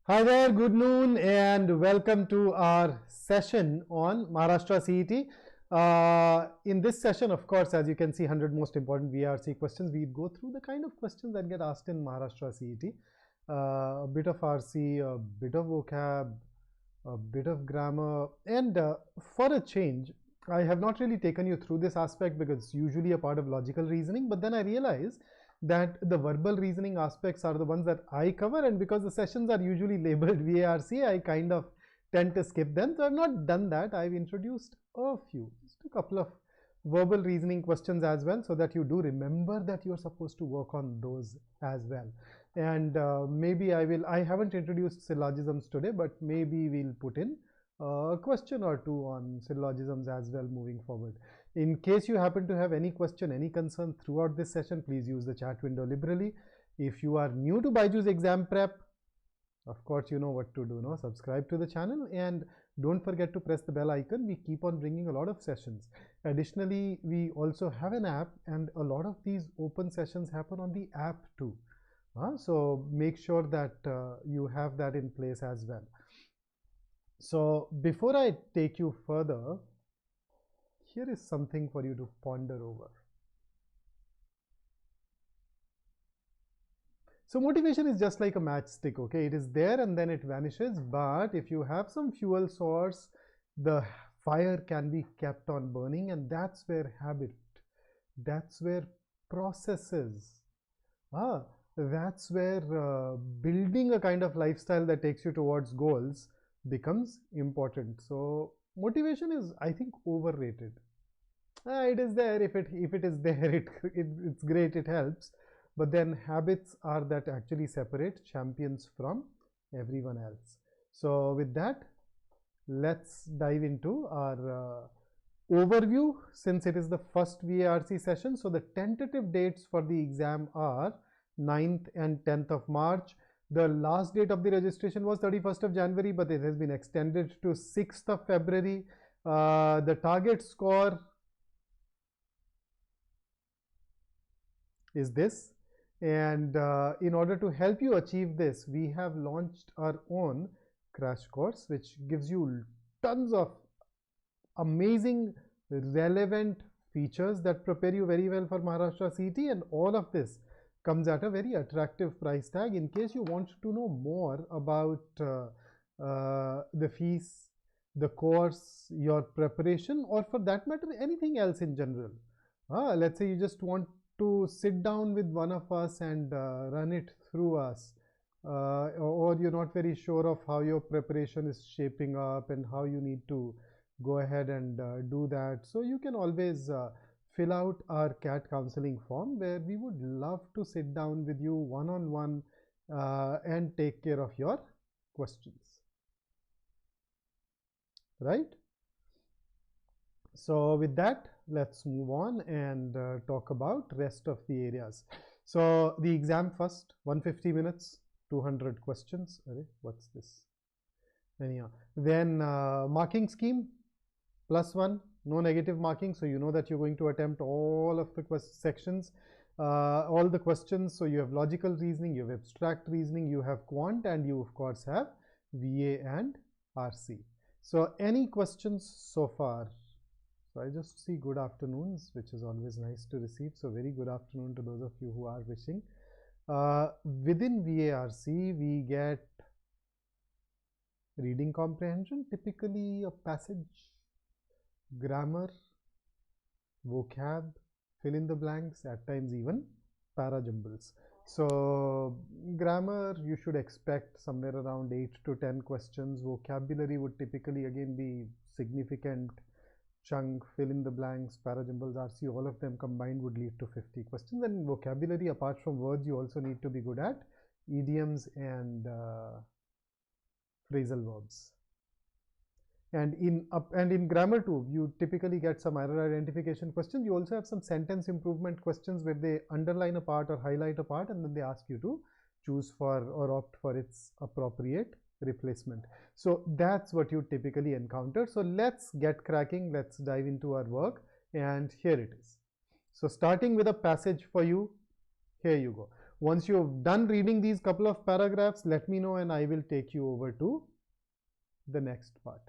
Hi there, good noon and welcome to our session on Maharashtra CET. In this session, of course, as you can see, 100 most important VRC questions. We go through the kind of questions that get asked in Maharashtra CET. A bit of RC, a bit of vocab, a bit of grammar, and for a change, I have not really taken you through this aspect because it's usually a part of logical reasoning, but then I realized that the verbal reasoning aspects are the ones that I cover, and because the sessions are usually labeled VARC, I kind of tend to skip them. So I've not done that. I've introduced a few, just a couple of verbal reasoning questions as well, so that you do remember that you're supposed to work on those as well. And maybe I haven't introduced syllogisms today, but maybe we'll put in a question or two on syllogisms as well moving forward. In case you happen to have any question, any concern throughout this session, please use the chat window liberally. If you are new to BYJU'S exam prep, of course, you know what to do, no? Subscribe to the channel and don't forget to press the bell icon. We keep on bringing a lot of sessions. Additionally, we also have an app, and a lot of these open sessions happen on the app too. So make sure that you have that in place as well. So before I take you further, here is something for you to ponder over. So motivation is just like a matchstick, okay? It is there and then it vanishes, but if you have some fuel source, the fire can be kept on burning, and that's where habit, that's where processes, that's where building a kind of lifestyle that takes you towards goals becomes important. So motivation is, I think, overrated. It is there. If it is there, it's great, it helps, but then habits are that actually separate champions from everyone else. So with that, let's dive into our overview, since it is the first VARC session. So the tentative dates for the exam are 9th and 10th of March. The last date of the registration was 31st of January, but it has been extended to 6th of February. The target score is this, and in order to help you achieve this, we have launched our own crash course, which gives you tons of amazing relevant features that prepare you very well for Maharashtra CET, and all of this comes at a very attractive price tag. In case you want to know more about the fees, the course, your preparation, or for that matter anything else in general, let's say you just want to sit down with one of us and run it through us, or you're not very sure of how your preparation is shaping up and how you need to go ahead and do that, so you can always fill out our CAT counseling form, where we would love to sit down with you one-on-one and take care of your questions, right? So with that, let's move on and talk about rest of the areas. So the exam first, 150 minutes, 200 questions. What's this? Anyhow, then marking scheme, +1, no negative marking, so you know that you're going to attempt all of the sections, all the questions. So you have logical reasoning, you have abstract reasoning, you have quant, and you of course have VA and RC. So any questions so far? So I just see good afternoons, which is always nice to receive. So very good afternoon to those of you who are wishing. Within VARC, we get reading comprehension, typically a passage, grammar, vocab, fill in the blanks, at times even para-jumbles. So grammar, you should expect somewhere around 8 to 10 questions. Vocabulary would typically again be significant chunk. Fill in the blanks, para-jumbles, RC, all of them combined would lead to 50 questions. And vocabulary, apart from words, you also need to be good at idioms and phrasal verbs. And in grammar too, you typically get some error identification questions. You also have some sentence improvement questions where they underline a part or highlight a part, and then they ask you to choose for or opt for its appropriate replacement. So that's what you typically encounter. So let's get cracking. Let's dive into our work, and here it is. So starting with a passage for you, here you go. Once you've done reading these couple of paragraphs, let me know and I will take you over to the next part.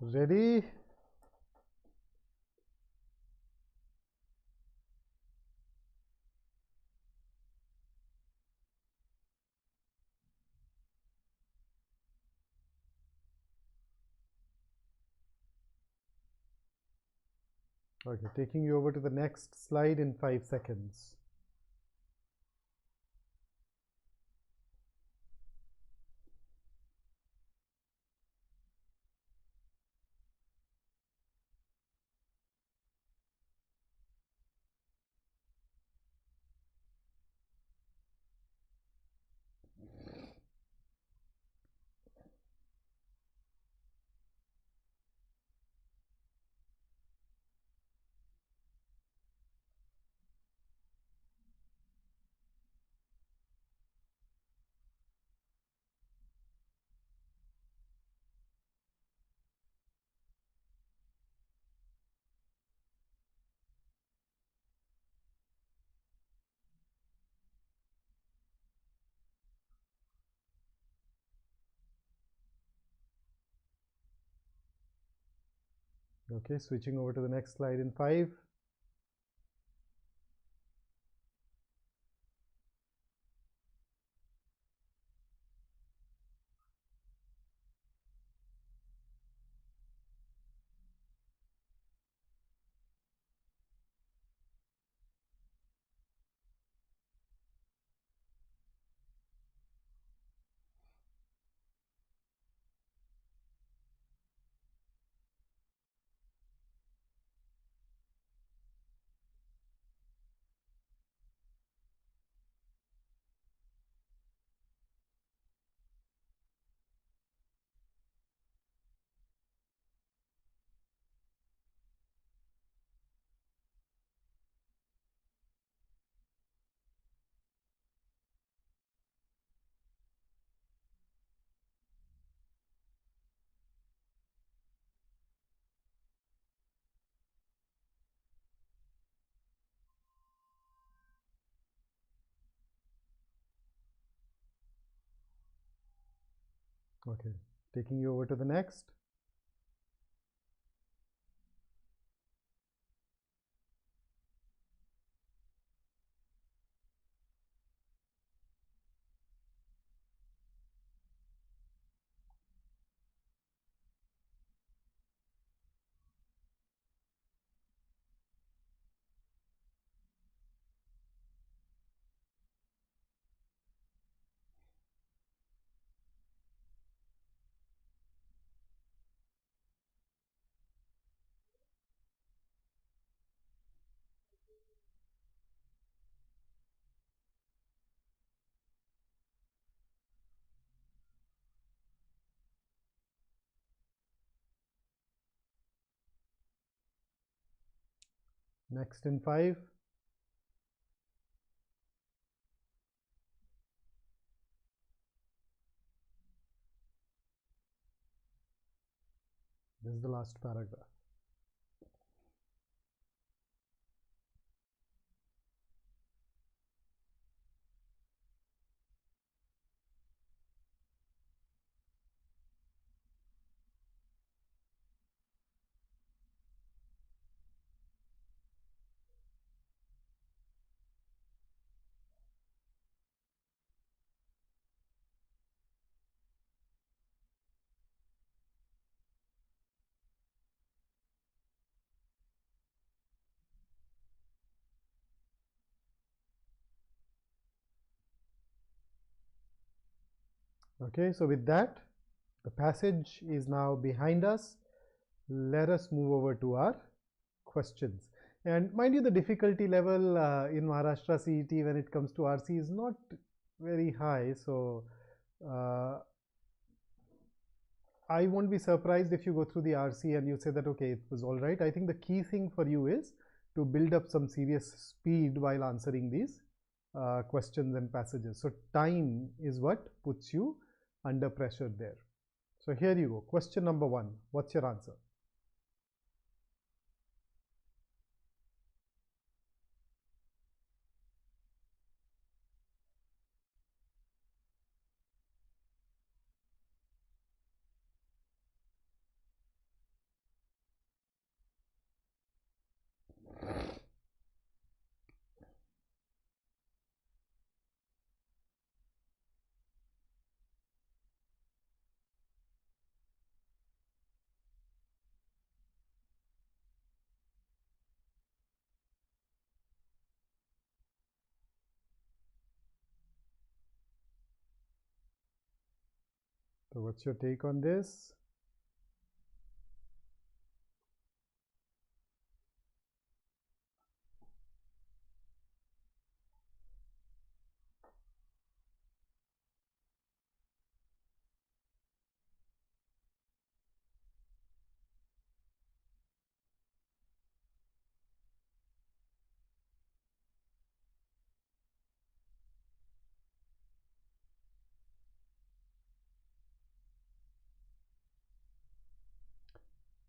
Ready? Okay, taking you over to the next slide in 5 seconds. Okay, switching over to the next slide in 5. Okay, taking you over to the next. Next in 5. This is the last paragraph. Okay, so with that, the passage is now behind us. Let us move over to our questions. And mind you, the difficulty level in Maharashtra CET when it comes to RC is not very high. So uh, I won't be surprised if you go through the RC and you say that, okay, it was all right. I think the key thing for you is to build up some serious speed while answering these questions and passages. So time is what puts you under pressure there. So here you go. Question number 1. What's your answer? So what's your take on this?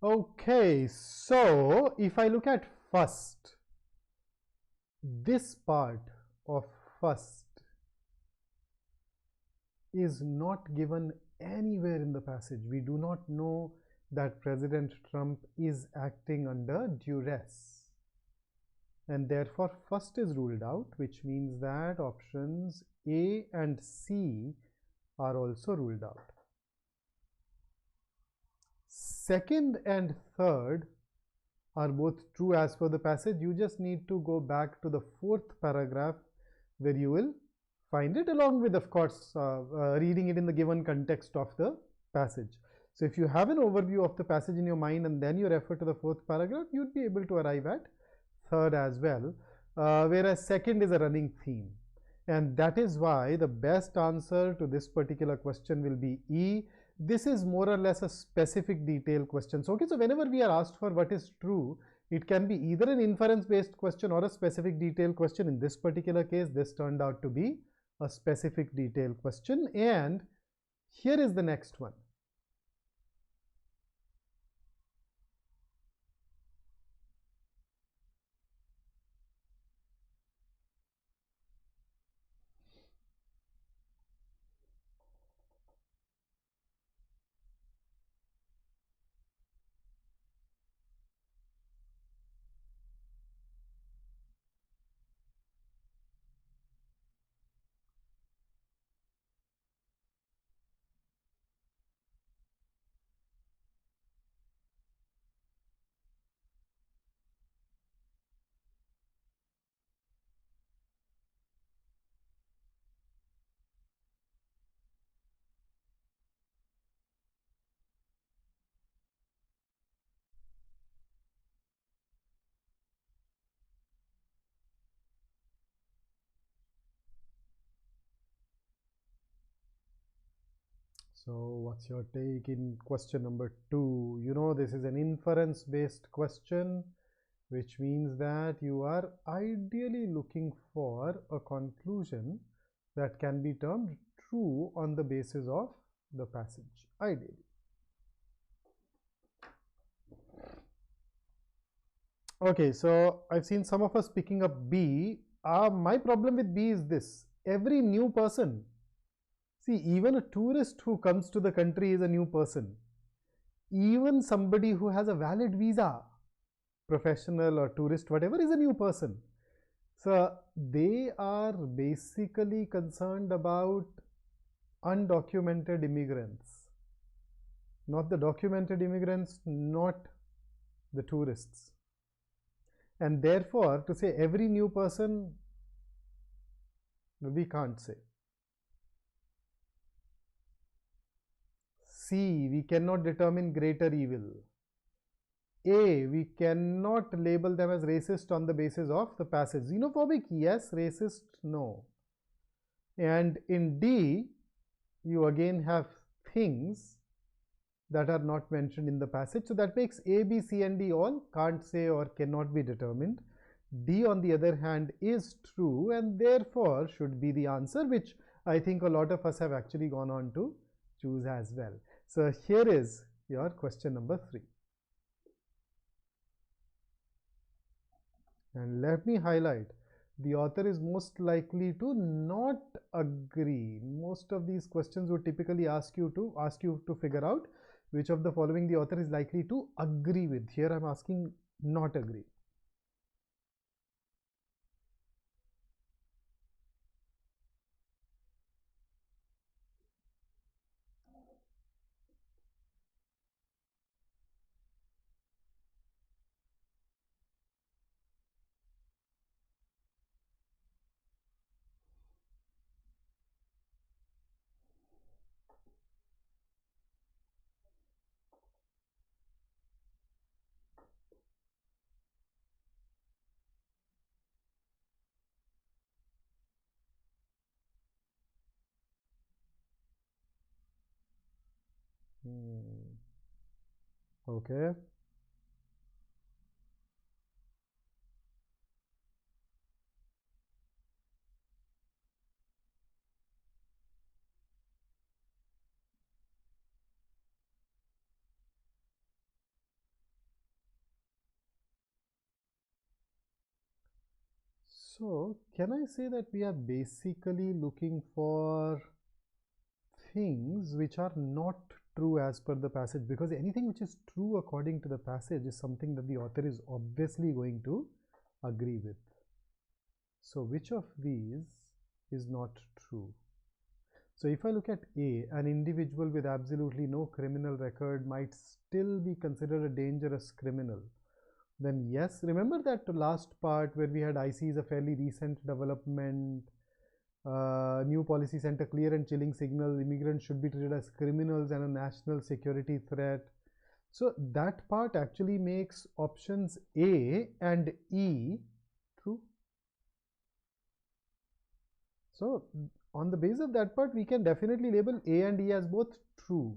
Okay, so if I look at first, this part of first is not given anywhere in the passage. We do not know that President Trump is acting under duress. And therefore, first is ruled out, which means that options A and C are also ruled out. Second and third are both true as per the passage. You just need to go back to the fourth paragraph where you will find it, along with, of course, reading it in the given context of the passage. So if you have an overview of the passage in your mind and then you refer to the fourth paragraph, you'd be able to arrive at third as well, whereas second is a running theme. And that is why the best answer to this particular question will be E. This is more or less a specific detail question. So, okay, so whenever we are asked for what is true, it can be either an inference based question or a specific detail question. In this particular case, this turned out to be a specific detail question. And here is the next one. So, what's your take in question number 2? You know, this is an inference based question, which means that you are ideally looking for a conclusion that can be termed true on the basis of the passage, ideally. Okay, so I've seen some of us picking up B. My problem with B is this: every new person, see, even a tourist who comes to the country is a new person. Even somebody who has a valid visa, professional or tourist, whatever, is a new person. So they are basically concerned about undocumented immigrants, not the documented immigrants, not the tourists. And therefore, to say every new person, we can't say. C, we cannot determine greater evil. A, we cannot label them as racist on the basis of the passage. Xenophobic, yes. Racist, no. And in D, you again have things that are not mentioned in the passage. So that makes A, B, C and D all can't say or cannot be determined. D on the other hand is true and therefore should be the answer, which I think a lot of us have actually gone on to choose as well. So here is your question number 3. And let me highlight, the author is most likely to not agree. Most of these questions would typically ask you to figure out which of the following the author is likely to agree with. Here I'm asking not agree. Okay. So can I say that we are basically looking for things which are not true as per the passage, because anything which is true according to the passage is something that the author is obviously going to agree with. So which of these is not true? So if I look at A, an individual with absolutely no criminal record might still be considered a dangerous criminal. Then yes, remember that last part where we had IC is a fairly recent development. New policy sent a clear and chilling signal: immigrants should be treated as criminals and a national security threat. So that part actually makes options A and E true. So on the basis of that part, we can definitely label A and E as both true.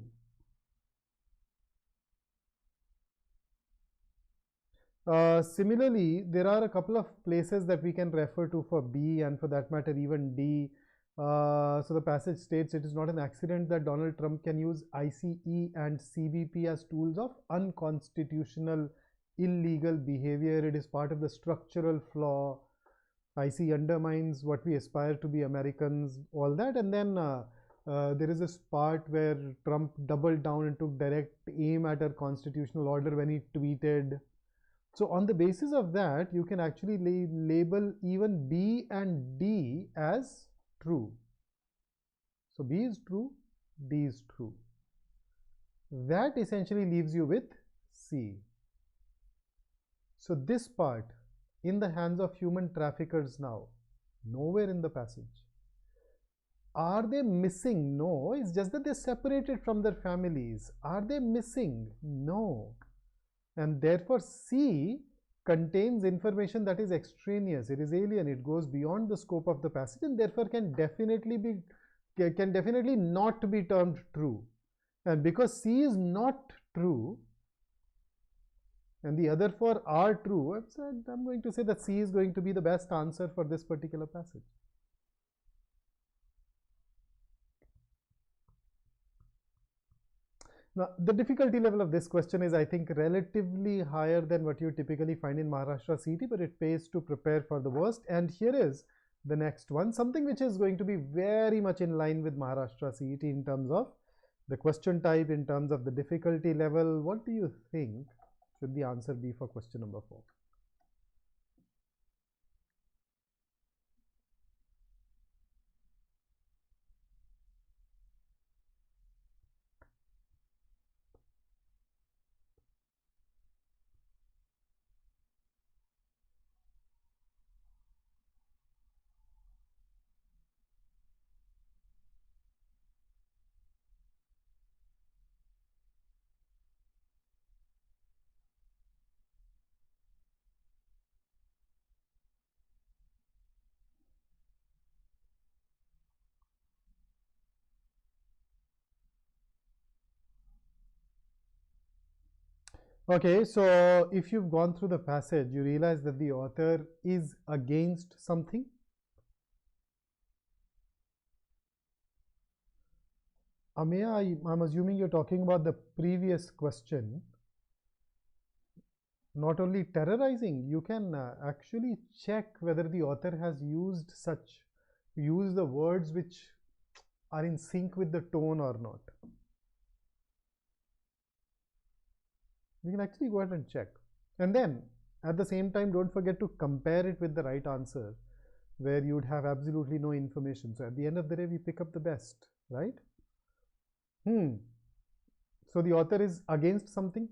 Similarly, there are a couple of places that we can refer to for B and for that matter even D. So the passage states it is not an accident that Donald Trump can use ICE and CBP as tools of unconstitutional illegal behavior. It is part of the structural flaw. ICE undermines what we aspire to be Americans, all that. And then there is this part where Trump doubled down and took direct aim at our constitutional order when he tweeted. So on the basis of that, you can actually label even B and D as true. So B is true, D is true. That essentially leaves you with C. So this part, in the hands of human traffickers now, nowhere in the passage. Are they missing? No, it's just that they're separated from their families. Are they missing? No. And therefore C contains information that is extraneous, it is alien, it goes beyond the scope of the passage, and therefore can definitely not be termed true. And because C is not true and the other four are true, I'm going to say that C is going to be the best answer for this particular passage. Now, the difficulty level of this question is, I think, relatively higher than what you typically find in Maharashtra CET, but it pays to prepare for the worst. And here is the next one, something which is going to be very much in line with Maharashtra CET in terms of the question type, in terms of the difficulty level. What do you think should the answer be for question number 4? Okay, so if you've gone through the passage, you realize that the author is against something. Ameya, I'm assuming you're talking about the previous question. Not only terrorizing, you can actually check whether the author has used the words which are in sync with the tone or not. You can actually go ahead and check. And then at the same time, don't forget to compare it with the right answer where you would have absolutely no information. So at the end of the day, we pick up the best, right? So the author is against something.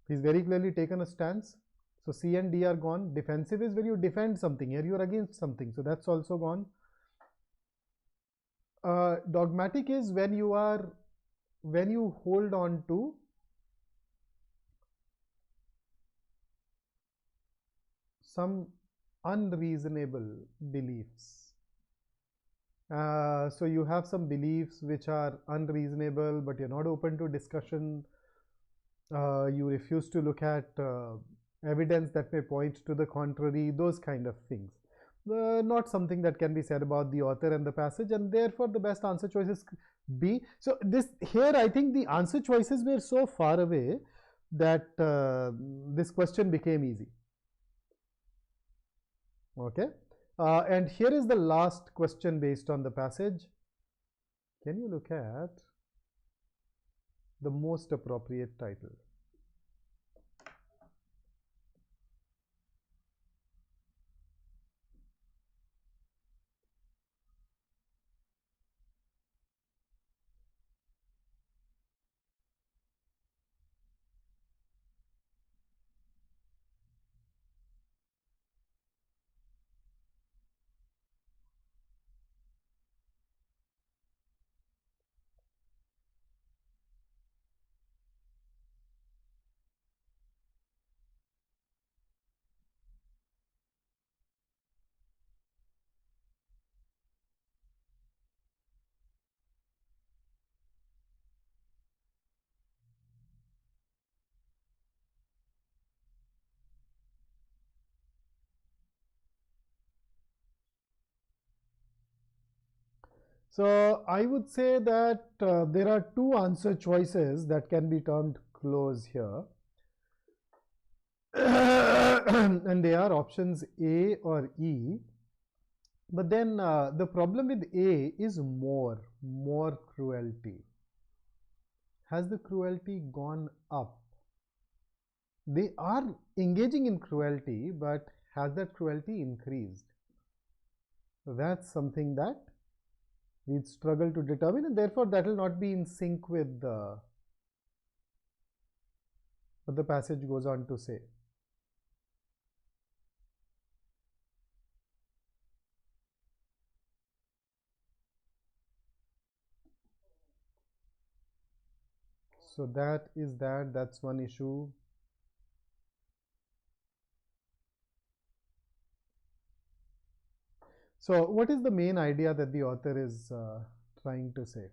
He's very clearly taken a stance. So C and D are gone. Defensive is when you defend something. Here you are against something. So that's also gone. Dogmatic is when you hold on to some unreasonable beliefs. So you have some beliefs which are unreasonable, but you're not open to discussion. You refuse to look at evidence that may point to the contrary, those kind of things. Not something that can be said about the author and the passage, and therefore the best answer choice is B. So this here, I think the answer choices were so far away that this question became easy. Okay, and here is the last question based on the passage. Can you look at the most appropriate title? So I would say that there are two answer choices that can be termed close here. And they are options A or E. But then the problem with A is more cruelty. Has the cruelty gone up? They are engaging in cruelty, but has that cruelty increased? So that's something that we struggle to determine, and therefore that will not be in sync with what the passage goes on to say. So that's one issue. So what is the main idea that the author is trying to say?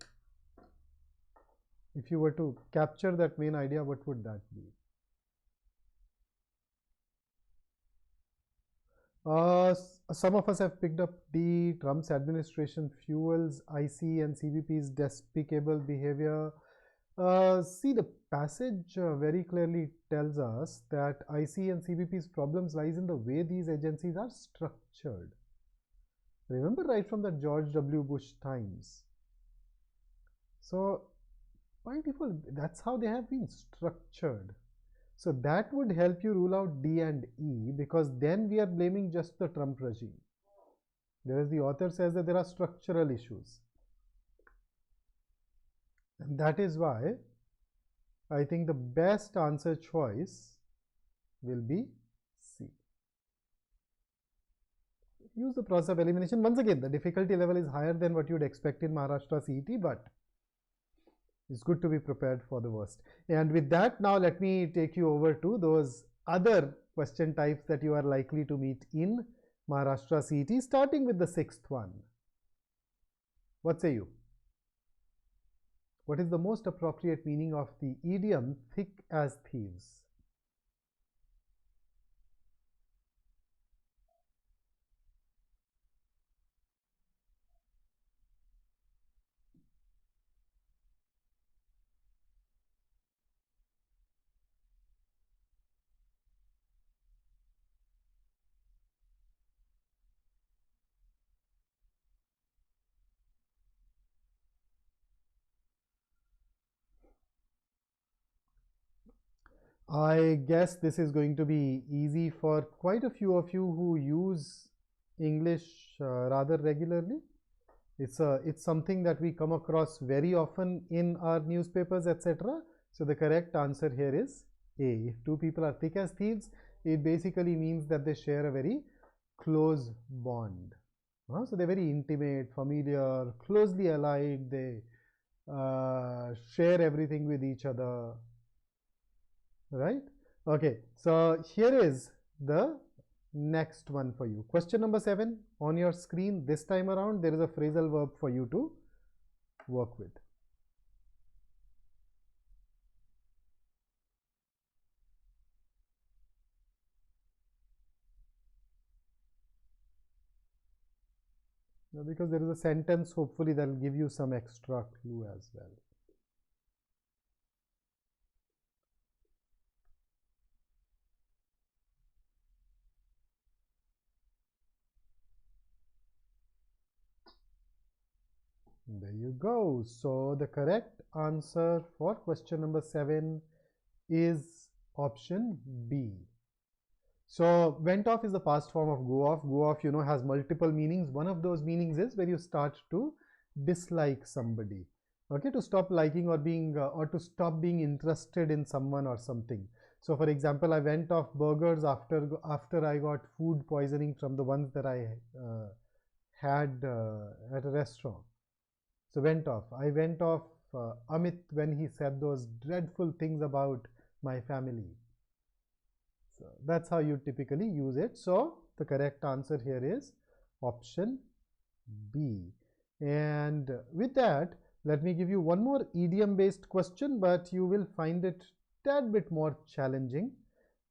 If you were to capture that main idea, what would that be? Some of us have picked up D. Trump's administration fuels IC and CBP's despicable behavior. See, the passage very clearly tells us that IC and CBP's problems lies in the way these agencies are structured. Remember right from the George W. Bush times. So by default, that's how they have been structured. So that would help you rule out D and E, because then we are blaming just the Trump regime. Whereas the author says that there are structural issues. And that is why I think the best answer choice will be C. Use the process of elimination. Once again, the difficulty level is higher than what you would expect in Maharashtra CET, but it's good to be prepared for the worst. And with that, now let me take you over to those other question types that you are likely to meet in Maharashtra CET, starting with the sixth one. What say you? What is the most appropriate meaning of the idiom thick as thieves? I guess this is going to be easy for quite a few of you who use English rather regularly. It's something that we come across very often in our newspapers, etc. So the correct answer here is A. If two people are thick as thieves, it basically means that they share a very close bond. So they're very intimate, familiar, closely allied. They share everything with each other, right? Okay, so here is the next one for you. Question number 7 on your screen. This time around, there is a phrasal verb for you to work with. Now, because there is a sentence, hopefully that will give you some extra clue as well. There you go. So the correct answer for question number 7 is option B. So went off is the past form of go off. Go off, has multiple meanings. One of those meanings is where you start to dislike somebody. Okay, to stop liking or being or to stop being interested in someone or something. So for example, I went off burgers after I got food poisoning from the ones that I had at a restaurant. So went off. I went off Amit when he said those dreadful things about my family. So that's how you typically use it. So the correct answer here is option B. And with that, let me give you one more idiom based question, but you will find it a tad bit more challenging.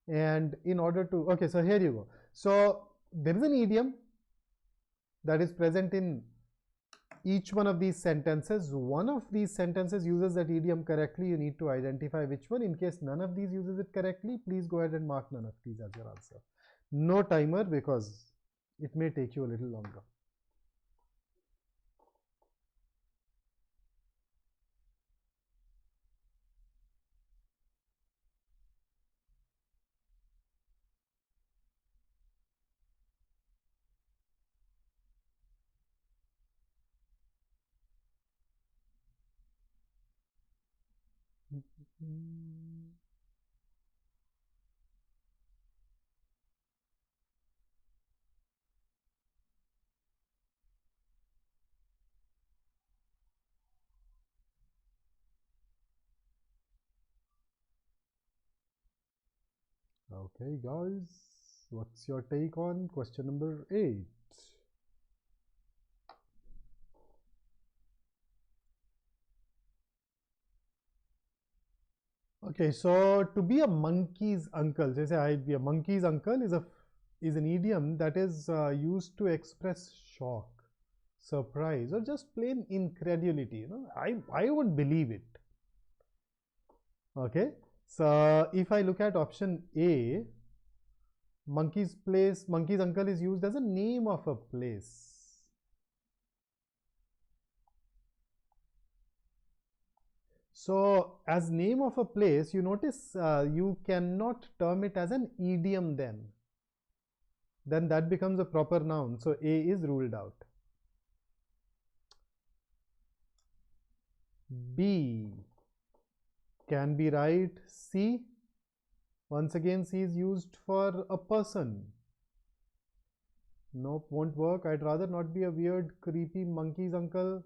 And in order to, okay, so here you go. So there is an idiom that is present in each one of these sentences. One of these sentences uses that idiom correctly. You need to identify which one. In case none of these uses it correctly, please go ahead and mark none of these as your answer. No timer, because it may take you a little longer. Okay, guys, what's your take on question number 8? Okay, so to be a monkey's uncle, say I'd be a monkey's uncle is an idiom that is used to express shock, surprise, or just plain incredulity. I won't believe it. Okay, so if I look at option A, monkey's uncle is used as a name of a place. So as name of a place, you notice you cannot term it as an idiom then that becomes a proper noun. So A is ruled out. B can be right. C, once again, C is used for a person. Nope, won't work. I'd rather not be a weird, creepy monkey's uncle.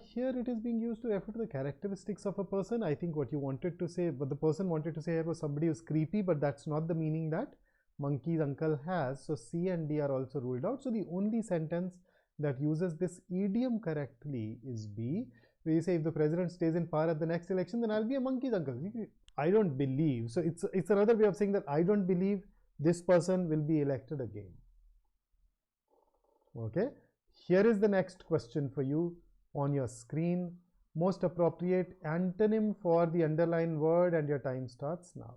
Here it is being used to refer to the characteristics of a person. I think what the person wanted to say here was somebody who's creepy, but that's not the meaning that monkey's uncle has. So C and D are also ruled out. So the only sentence that uses this idiom correctly is B, where you say if the president stays in power at the next election, then I'll be a monkey's uncle. I don't believe. So it's another way of saying that I don't believe this person will be elected again. Okay, here is the next question for you on your screen. Most appropriate antonym for the underlined word, and your time starts now.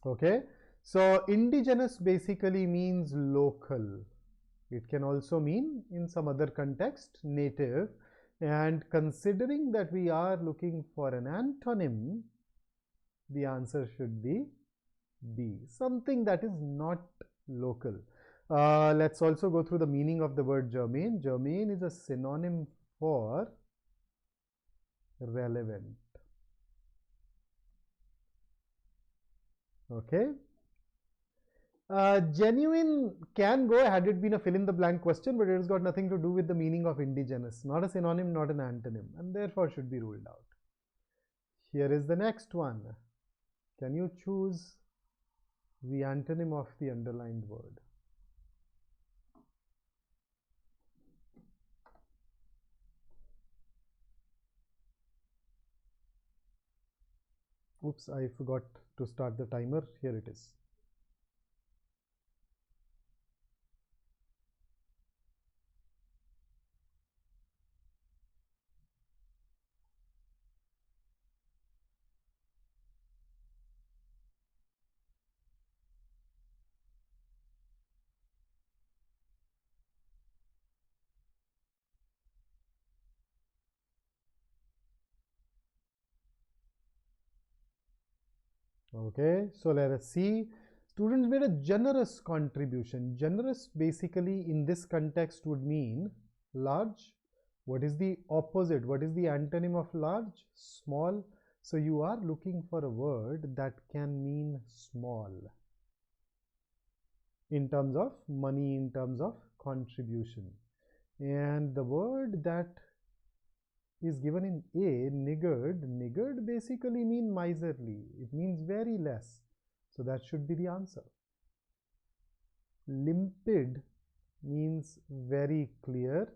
Okay, so indigenous basically means local. It can also mean in some other context native, and considering that we are looking for an antonym, the answer should be B, something that is not local. Let's also go through the meaning of the word germane. Germane is a synonym for relevant. Okay. Genuine can go had it been a fill in the blank question, but it has got nothing to do with the meaning of indigenous. Not a synonym, not an antonym, and therefore should be ruled out. Here is the next one. Can you choose the antonym of the underlined word? Oops, I forgot to start the timer. Here it is. Okay, so let us see. Students made a generous contribution. Generous basically in this context would mean large. What is the opposite? What is the antonym of large? Small. So you are looking for a word that can mean small in terms of money, in terms of contribution. And the word that is given in A, niggard. Niggard basically means miserly. It means very less. So that should be the answer. Limpid means very clear.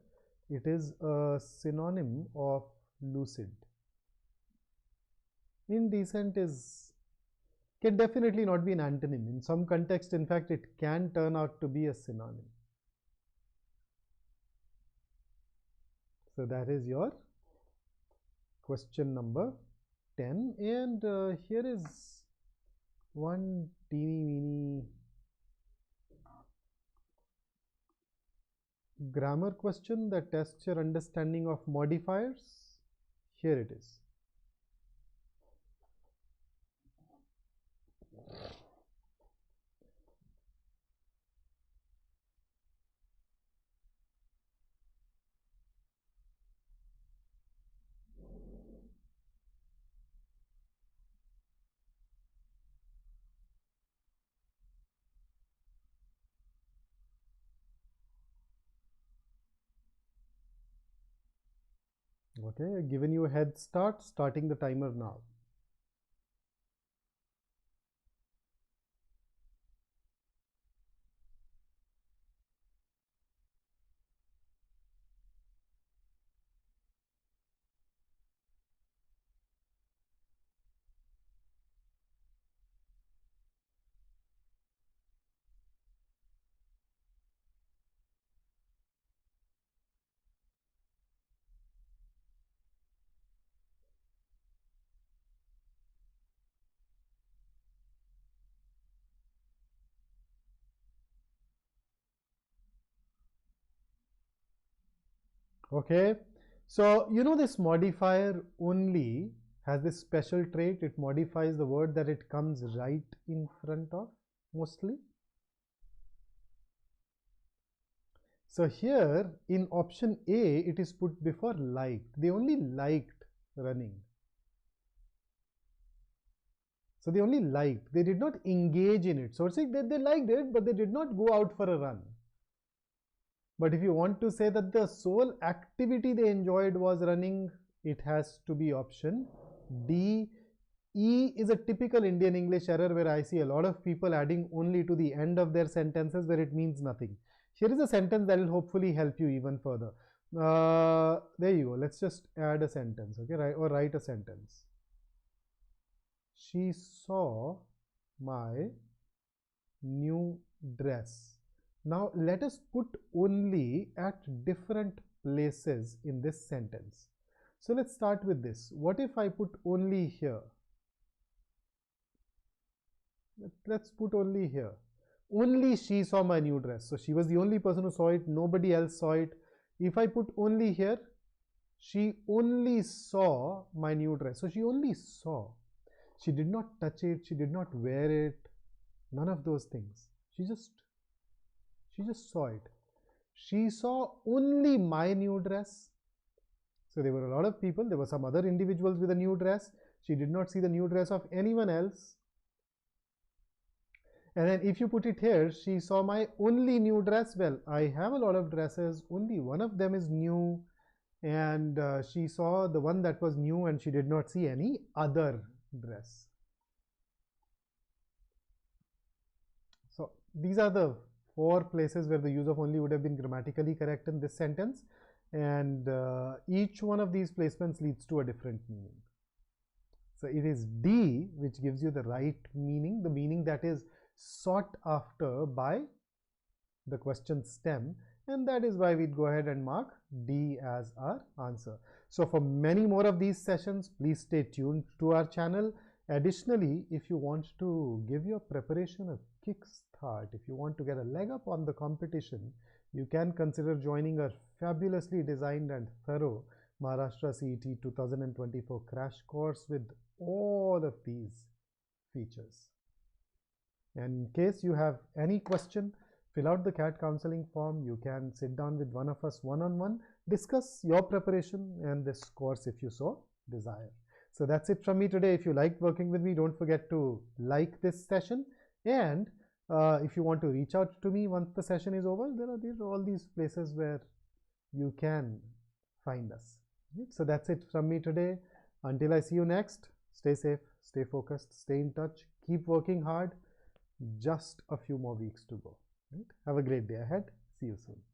It is a synonym of lucid. Indecent can definitely not be an antonym. In some context, in fact, it can turn out to be a synonym. So that is your question number 10. And here is one teeny weeny grammar question that tests your understanding of modifiers. Here it is. Okay, given you a head start, starting the timer now. Okay, so you know this modifier only has this special trait. It modifies the word that it comes right in front of mostly. So here in option A, it is put before liked. They only liked running. So they only liked. They did not engage in it. So it's like they liked it, but they did not go out for a run. But if you want to say that the sole activity they enjoyed was running, it has to be option D. E is a typical Indian English error where I see a lot of people adding only to the end of their sentences where it means nothing. Here is a sentence that will hopefully help you even further. There you go. Let's just add a sentence, okay, right? Or write a sentence. She saw my new dress. Now let us put only at different places in this sentence. So let's start with this. What if I put only here? Let's put only here. Only she saw my new dress. So she was the only person who saw it. Nobody else saw it. If I put only here, she only saw my new dress. So she only saw. She did not touch it. She did not wear it. None of those things. She just saw it. She saw only my new dress. So there were a lot of people. There were some other individuals with a new dress. She did not see the new dress of anyone else. And then if you put it here, she saw my only new dress. Well, I have a lot of dresses. Only one of them is new. And she saw the one that was new and she did not see any other dress. So these are the 4 places where the use of only would have been grammatically correct in this sentence. And each one of these placements leads to a different meaning. So it is D which gives you the right meaning, the meaning that is sought after by the question stem, and that is why we'd go ahead and mark D as our answer. So for many more of these sessions, please stay tuned to our channel. Additionally, if you want to give your preparation a kickstart, if you want to get a leg up on the competition, you can consider joining our fabulously designed and thorough Maharashtra CET 2024 crash course with all of these features. And in case you have any question, fill out the CAT counseling form. You can sit down with one of us one-on-one, discuss your preparation and this course if you so desire. So that's it from me today. If you liked working with me, don't forget to like this session. And if you want to reach out to me once the session is over, there are all these places where you can find us. So that's it from me today. Until I see you next, stay safe, stay focused, stay in touch, keep working hard. Just a few more weeks to go. Right? Have a great day ahead. See you soon.